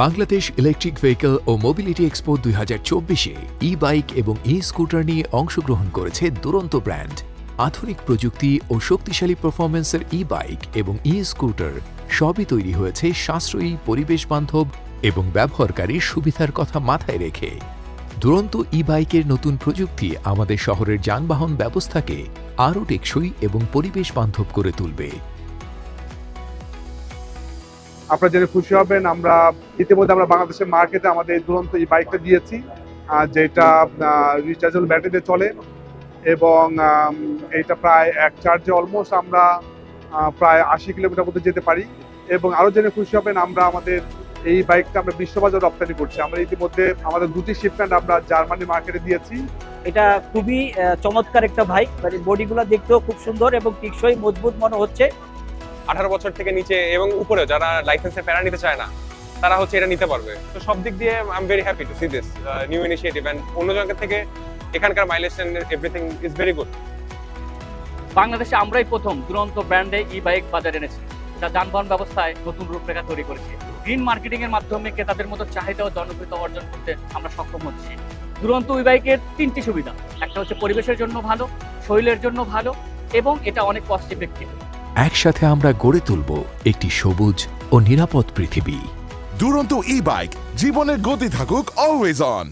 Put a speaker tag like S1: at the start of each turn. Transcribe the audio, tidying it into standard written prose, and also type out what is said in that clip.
S1: Bangladesh electric vehicle ও mobility expo 2024-এ e-bike এবং e-scooter নিয়ে অংশগ্রহণ করেছে দুরন্ত ব্র্যান্ড। আধুনিক প্রযুক্তি ও শক্তিশালী পারফরম্যান্সের ই-বাইক এবং ই-স্কুটার সবই তৈরি হয়েছে সাশ্রয়ী, পরিবেশ বান্ধব এবং ব্যবহারকারীর সুবিধার কথা মাথায় রেখে। দুরন্ত ই-বাইকের নতুন প্রযুক্তি আমাদের শহরের যানবাহন ব্যবস্থাকে আরও টেকসই এবং পরিবেশ বান্ধব করে তুলবে।
S2: আপনারা জেনে খুশি হবেন, আমরা ইতিমধ্যে বাংলাদেশের মার্কেটে আমাদের এই দুরন্ত এই বাইকটা দিয়েছি, যেটা রিচার্জেবল ব্যাটারিতে চলে এবং এইটা প্রায় এক চার্জে অলমোস্ট আমরা প্রায় 80 কিলোমিটার মধ্যে যেতে পারি। এবং আরও জেনে খুশি হবেন, আমরা আমাদের এই বাইকটা আমরা বিশ্ববাজারে রপ্তানি করছি। আমরা ইতিমধ্যে আমাদের 2টি শিপমেন্ট আমরা জার্মানি মার্কেটে দিয়েছি।
S3: এটা খুবই চমৎকার একটা বাইক, মানে বডিগুলো দেখতেও খুব সুন্দর এবং টেকসই মজবুত মনে হচ্ছে।
S4: 18 বছর থেকে নিচে এবং উপরে যারা লাইসেন্সে প্যারা নিতে চায় না তারা এটা নিতে পারবে। তো সব দিক দিয়ে I am very happy to see this new initiative, and অন্য জায়গা থেকে এখানকার mileage and everything is very good.
S5: বাংলাদেশে আমরাই প্রথম দুরন্ত ব্র্যান্ডে ই বাইক বাজারে এনেছি, যা যানবাহন ব্যবস্থায় নতুন রূপরেখা তৈরি করেছে। গ্রিন মার্কেটিং এর মাধ্যমে ক্রেতাদের মতো চাহিদা ও জনপ্রিয়তা অর্জন করতে আমরা সক্ষম হচ্ছি। দুরন্ত ই বাইকের 3টি সুবিধা: একটা হচ্ছে পরিবেশের জন্য ভালো, শরীরের জন্য ভালো এবং এটা অনেক কস্ট ইফেক্টিভ।
S1: একসাথে আমরা গড়ে তুলব একটি সবুজ ও নিরাপদ পৃথিবী।
S6: দুরন্ত ই-বাইক, জীবনের গতি থাকুক অলওয়েজ অন।